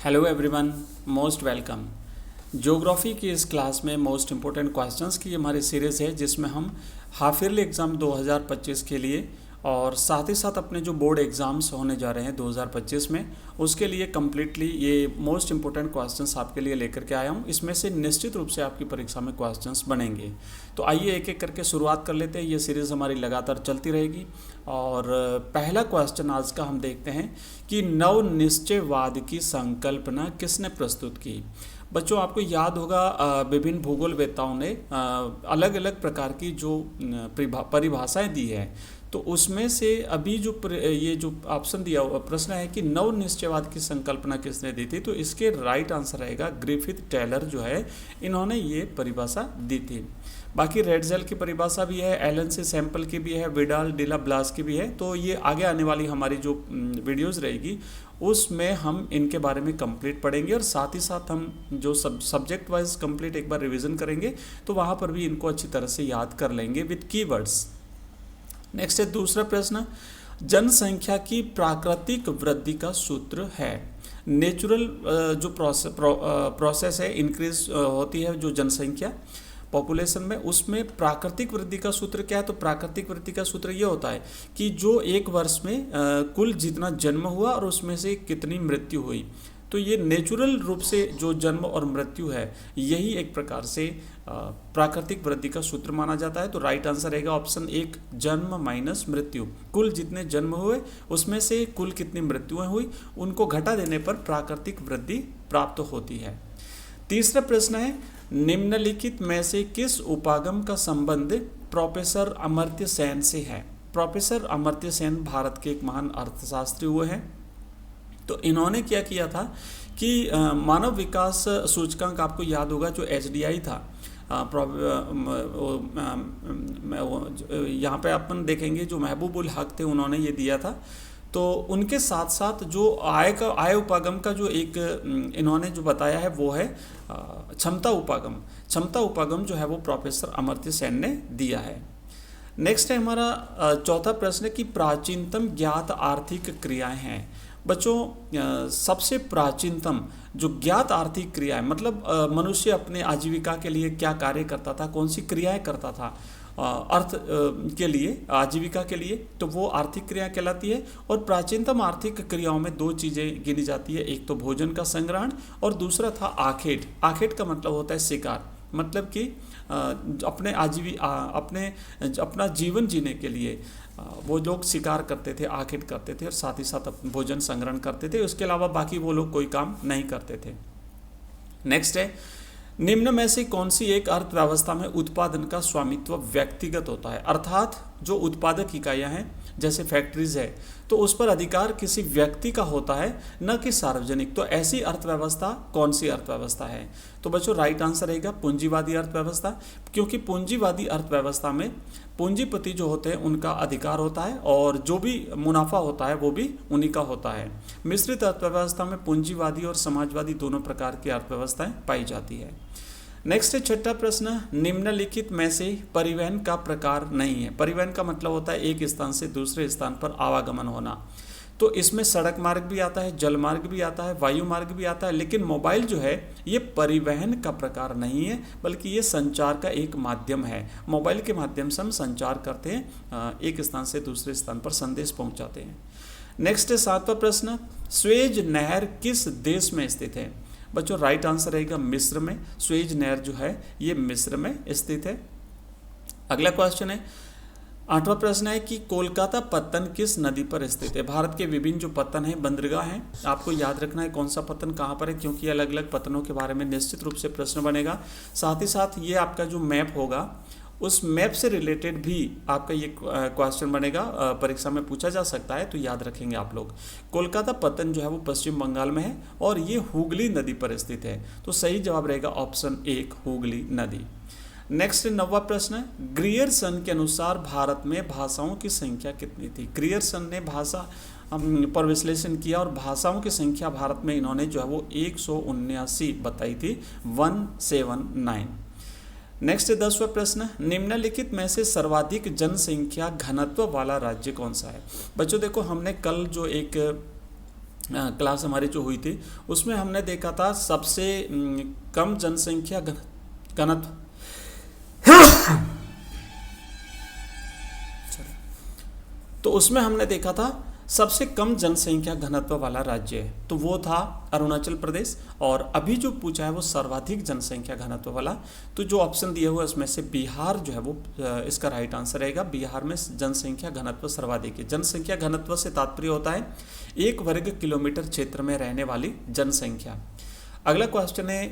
Hello everyone, most welcome. Geography की इस class में मोस्ट इम्पोर्टेंट क्वेश्चंस की हमारी सीरीज़ है, जिसमें हम हाफ ईयरली एग्ज़ाम 2025 के लिए और साथ ही साथ अपने जो बोर्ड एग्ज़ाम्स होने जा रहे हैं 2025 में, उसके लिए कम्प्लीटली ये मोस्ट इम्पोर्टेंट क्वेश्चंस आपके लिए लेकर के आया हूँ। इसमें से निश्चित रूप से आपकी परीक्षा में क्वेश्चंस बनेंगे। तो आइए एक एक करके शुरुआत कर लेते हैं। ये सीरीज़ हमारी लगातार चलती रहेगी और पहला क्वेश्चन आज का हम देखते हैं कि नवनिश्चयवाद की संकल्पना किसने प्रस्तुत की। बच्चों, आपको याद होगा विभिन्न भूगोलवेत्ताओं ने अलग अलग प्रकार की जो परिभाषाएं दी है, तो उसमें से अभी जो ये जो ऑप्शन दिया हुआ प्रश्न है कि नवनिश्चयवाद की संकल्पना किसने दी थी, तो इसके राइट आंसर रहेगा ग्रिफिथ टेलर जो है, इन्होंने ये परिभाषा दी थी। बाकी रेडजेल की परिभाषा भी है, एलन से सैंपल की भी है, विडाल डिला ब्लास की भी है। तो ये आगे आने वाली हमारी जो वीडियोस रहेगी उसमें हम इनके बारे में कंप्लीट पढ़ेंगे और साथ ही साथ हम जो सब्जेक्ट वाइज कंप्लीट एक बार रिवीजन करेंगे, तो वहाँ पर भी इनको अच्छी तरह से याद कर लेंगे विद कीवर्ड्स। नेक्स्ट है दूसरा प्रश्न, जनसंख्या की प्राकृतिक वृद्धि का सूत्र है। नेचुरल जो प्रोसेस है, इंक्रीज होती है जो जनसंख्या पॉपुलेशन में, उसमें प्राकृतिक वृद्धि का सूत्र क्या है। तो प्राकृतिक वृद्धि का सूत्र ये होता है कि जो एक वर्ष में कुल जितना जन्म हुआ और उसमें से कितनी मृत्यु हुई। तो ये नेचुरल रूप से जो जन्म और मृत्यु है, यही एक प्रकार से प्राकृतिक वृद्धि का सूत्र माना जाता है। तो राइट आंसर रहेगा ऑप्शन 1, जन्म माइनस मृत्यु। कुल जितने जन्म हुए उसमें से कुल कितनी मृत्युएं हुई, उनको घटा देने पर प्राकृतिक वृद्धि प्राप्त होती है। तीसरा प्रश्न है, निम्नलिखित में से किस उपागम का संबंध प्रोफेसर अमर्त्य सेन से है। प्रोफेसर अमर्त्य सेन भारत के एक महान अर्थशास्त्री हुए हैं। तो इन्होंने क्या किया था कि मानव विकास सूचकांक, आपको याद होगा जो HDI था, यहाँ पे अपन देखेंगे जो महबूब उल हक थे, उन्होंने ये दिया था। तो उनके साथ साथ जो आय उपागम का जो एक इन्होंने जो बताया है वो है क्षमता उपागम। क्षमता उपागम जो है वो प्रोफेसर अमर्त्य सेन ने दिया है। नेक्स्ट है हमारा चौथा प्रश्न कि प्राचीनतम ज्ञात आर्थिक क्रियाएं हैं। बच्चों, सबसे प्राचीनतम जो ज्ञात आर्थिक क्रियाएं, मतलब मनुष्य अपने आजीविका के लिए क्या कार्य करता था, कौन सी क्रियाएं करता था अर्थ के लिए, आजीविका के लिए, तो वो आर्थिक क्रिया कहलाती है। और प्राचीनतम आर्थिक क्रियाओं में दो चीज़ें गिनी जाती है, एक तो भोजन का संग्रहण और दूसरा था आखेट। आखेट का मतलब होता है शिकार, मतलब कि अपना जीवन जीने के लिए वो लोग शिकार करते थे, आखेट करते थे और साथ ही साथ भोजन संग्रहण करते थे। उसके अलावा बाकी वो लोग कोई काम नहीं करते थे। नेक्स्ट है, निम्न में से कौन सी एक अर्थव्यवस्था में उत्पादन का स्वामित्व व्यक्तिगत होता है। अर्थात जो उत्पादक इकाइयां हैं जैसे फैक्ट्रीज है, तो उस पर अधिकार किसी व्यक्ति का होता है, न कि सार्वजनिक। तो ऐसी अर्थव्यवस्था कौन सी अर्थव्यवस्था है। तो बच्चों राइट आंसर रहेगा पूंजीवादी अर्थव्यवस्था, क्योंकि पूंजीवादी अर्थव्यवस्था में पूंजीपति जो होते हैं उनका अधिकार होता है और जो भी मुनाफा होता है वो भी उन्हीं का होता है। मिश्रित अर्थव्यवस्था में पूंजीवादी और समाजवादी दोनों प्रकार की अर्थव्यवस्थाएं पाई जाती है। नेक्स्ट है छठा प्रश्न, निम्नलिखित में से परिवहन का प्रकार नहीं है। परिवहन का मतलब होता है एक स्थान से दूसरे स्थान पर आवागमन होना। तो इसमें सड़क मार्ग भी आता है, जल मार्ग भी आता है, वायु मार्ग भी आता है, लेकिन मोबाइल जो है ये परिवहन का प्रकार नहीं है, बल्कि ये संचार का एक माध्यम है। मोबाइल के माध्यम से हम संचार करते हैं, एक स्थान से दूसरे स्थान पर संदेश पहुंचाते हैं। नेक्स्ट है सातवां प्रश्न, स्वेज नहर किस देश में स्थित है। बच्चों राइट आंसर रहेगा मिस्र में। स्वेज नहर जो है ये मिस्र में स्थित है। अगला क्वेश्चन है, आठवां प्रश्न है कि कोलकाता पत्तन किस नदी पर स्थित है। भारत के विभिन्न जो पत्तन हैं, बंदरगाह हैं, आपको याद रखना है कौन सा पत्तन कहाँ पर है, क्योंकि अलग अलग पत्तनों के बारे में निश्चित रूप से प्रश्न बनेगा। साथ ही साथ ये आपका जो मैप होगा उस मैप से रिलेटेड भी आपका ये क्वेश्चन बनेगा, परीक्षा में पूछा जा सकता है, तो याद रखेंगे आप लोग। कोलकाता पत्तन जो है वो पश्चिम बंगाल में है और ये हुगली नदी पर स्थित है। तो सही जवाब रहेगा ऑप्शन 1, हुगली नदी। नेक्स्ट 9वां प्रश्न, ग्रियर्सन के अनुसार भारत में भाषाओं की संख्या कितनी थी। ग्रियर्सन ने भाषा पर विश्लेषण किया और भाषाओं की संख्या भारत में इन्होंने जो है वो 179 बताई थी, 179। नेक्स्ट 10वां प्रश्न, निम्नलिखित में से सर्वाधिक जनसंख्या घनत्व वाला राज्य कौन सा है। बच्चों देखो, हमने कल जो एक क्लास हमारी जो हुई थी उसमें हमने देखा था सबसे कम जनसंख्या घनत्व तो उसमें हमने देखा था सबसे कम जनसंख्या घनत्व वाला राज्य है तो वो था अरुणाचल प्रदेश। और अभी जो पूछा है वो सर्वाधिक जनसंख्या घनत्व वाला, तो जो ऑप्शन दिया हुआ है उसमें से बिहार जो है वो इसका राइट आंसर रहेगा। बिहार में जनसंख्या घनत्व सर्वाधिक है। जनसंख्या घनत्व से तात्पर्य होता है 1 वर्ग किलोमीटर क्षेत्र में रहने वाली जनसंख्या। अगला क्वेश्चन है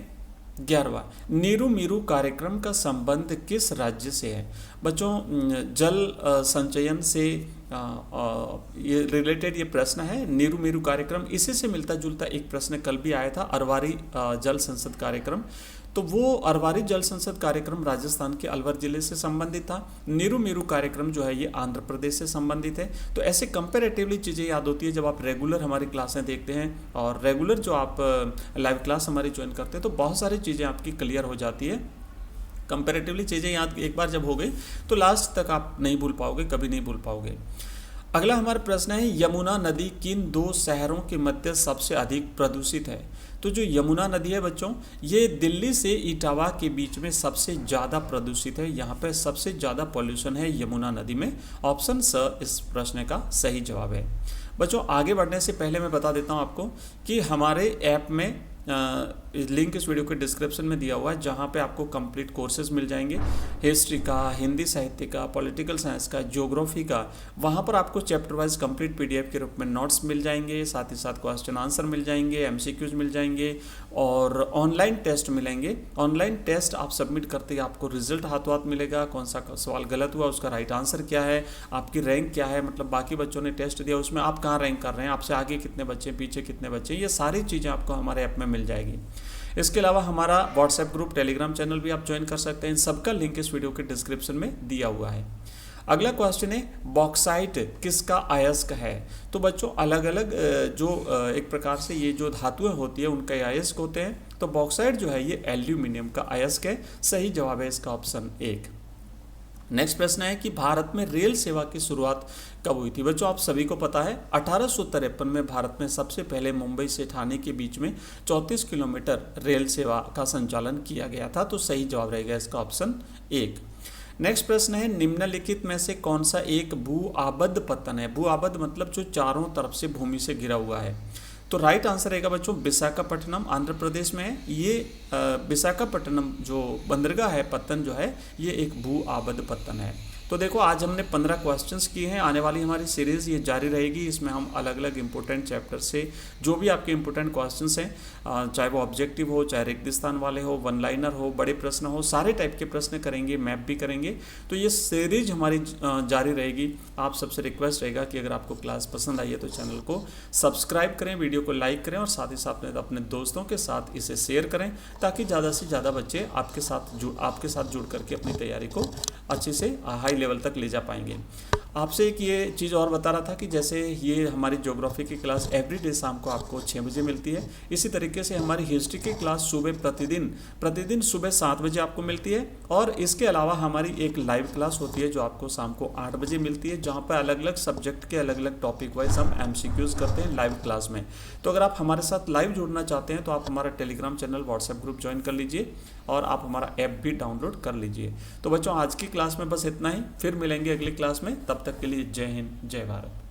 11वां, नीरू मीरू कार्यक्रम का संबंध किस राज्य से है? बच्चों जल संचयन से ये रिलेटेड ये प्रश्न है। नीरू मीरू कार्यक्रम इसी से मिलता जुलता एक प्रश्न कल भी आया था, अरवारी जल संसद कार्यक्रम। तो वो अरवारी जल संसद कार्यक्रम राजस्थान के अलवर जिले से संबंधित था। नीरू मीरू कार्यक्रम जो है ये आंध्र प्रदेश से संबंधित है। तो ऐसे कंपैरेटिवली चीज़ें याद होती है जब आप रेगुलर हमारी क्लासें देखते हैं और रेगुलर जो आप लाइव क्लास हमारी ज्वाइन करते हैं तो बहुत सारी चीज़ें आपकी क्लियर हो जाती है। कंपैरेटिवली चीज़ें याद एक बार जब हो गई तो लास्ट तक आप नहीं भूल पाओगे, कभी नहीं भूल पाओगे। अगला हमारा प्रश्न है यमुना नदी किन 2 शहरों के मध्य सबसे अधिक प्रदूषित है? तो जो यमुना नदी है बच्चों ये दिल्ली से इटावा के बीच में सबसे ज़्यादा प्रदूषित है। यहाँ पे सबसे ज़्यादा पॉल्यूशन है यमुना नदी में। ऑप्शन स इस प्रश्न का सही जवाब है। बच्चों आगे बढ़ने से पहले मैं बता देता हूँ आपको कि हमारे ऐप में लिंक इस वीडियो के डिस्क्रिप्शन में दिया हुआ है जहाँ पे आपको कंप्लीट कोर्सेज मिल जाएंगे, हिस्ट्री का, हिंदी साहित्य का, पॉलिटिकल साइंस का, ज्योग्राफी का। वहाँ पर आपको चैप्टर वाइज कंप्लीट पीडीएफ के रूप में नोट्स मिल जाएंगे, साथ ही साथ क्वेश्चन आंसर मिल जाएंगे, एमसीक्यूज मिल जाएंगे और ऑनलाइन टेस्ट मिलेंगे। ऑनलाइन टेस्ट आप सबमिट करते ही आपको रिजल्ट हाथों हाथ मिलेगा, कौन सा सवाल गलत हुआ उसका राइट आंसर क्या है, आपकी रैंक क्या है, मतलब बाकी बच्चों ने टेस्ट दिया उसमें आप कहाँ रैंक कर रहे हैं, आपसे आगे कितने बच्चे, पीछे कितने बच्चे, ये सारी चीज़ें आपको हमारे ऐप में मिल जाएगी। इसके अलावा हमारा व्हाट्सएप ग्रुप, टेलीग्राम चैनल भी आप ज्वाइन कर सकते हैं। इन सबका लिंक इस वीडियो के डिस्क्रिप्शन में दिया हुआ है। अगला क्वेश्चन है बॉक्साइट किसका अयस्क है? तो बच्चों अलग अलग जो एक प्रकार से ये जो धातुएं होती है उनके अयस्क होते हैं। तो बॉक्साइट जो है ये एल्यूमिनियम का अयस्क है। सही जवाब है इसका ऑप्शन 1। नेक्स्ट प्रश्न है कि भारत में रेल सेवा की शुरुआत कब हुई थी? बच्चों आप सभी को पता है 1853 में भारत में सबसे पहले मुंबई से ठाणे के बीच में 34 किलोमीटर रेल सेवा का संचालन किया गया था। तो सही जवाब रहेगा इसका ऑप्शन 1। नेक्स्ट प्रश्न है निम्नलिखित में से कौन सा एक भू आबद्ध पत्तन है? भू आबद्ध मतलब जो चारों तरफ से भूमि से घिरा हुआ है। तो राइट आंसर रहेगा बच्चों विशाखापट्टनम, आंध्र प्रदेश में है। ये विशाखापट्टनम जो बंदरगाह है, पत्तन जो है ये एक भू आबद्ध पत्तन है। तो देखो आज हमने 15 क्वेश्चंस किए हैं। आने वाली हमारी सीरीज़ ये जारी रहेगी। इसमें हम अलग अलग इंपॉर्टेंट चैप्टर से जो भी आपके इंपॉर्टेंट क्वेश्चंस हैं, चाहे वो ऑब्जेक्टिव हो, चाहे रिक्त स्थान वाले हो, वन लाइनर हो, बड़े प्रश्न हो, सारे टाइप के प्रश्न करेंगे, मैप भी करेंगे। तो ये सीरीज हमारी जारी रहेगी। आप सबसे रिक्वेस्ट रहेगा कि अगर आपको क्लास पसंद आई है तो चैनल को सब्सक्राइब करें, वीडियो को लाइक करें और साथ ही साथ अपने दोस्तों के साथ इसे शेयर करें ताकि ज़्यादा से ज़्यादा बच्चे आपके साथ जुड़ करके अपनी तैयारी को अच्छे से हाई लेवल तक ले जा पाएंगे। आपसे एक ये चीज़ और बता रहा था कि जैसे ये हमारी ज्योग्राफी की क्लास एवरीडे शाम को आपको 6 बजे मिलती है, इसी तरीके से हमारी हिस्ट्री की क्लास सुबह प्रतिदिन सुबह 7 बजे आपको मिलती है। और इसके अलावा हमारी एक लाइव क्लास होती है जो आपको शाम को 8 बजे मिलती है, जहाँ पर अलग अलग सब्जेक्ट के अलग अलग टॉपिक वाइज हम MCQs करते हैं लाइव क्लास में। तो अगर आप हमारे साथ लाइव जुड़ना चाहते हैं तो आप हमारा Telegram channel, WhatsApp group join कर लीजिए और आप हमारा ऐप भी डाउनलोड कर लीजिए। तो बच्चों आज की क्लास में बस इतना ही, फिर मिलेंगे अगली क्लास में। तब तक के लिए जय हिंद, जय भारत।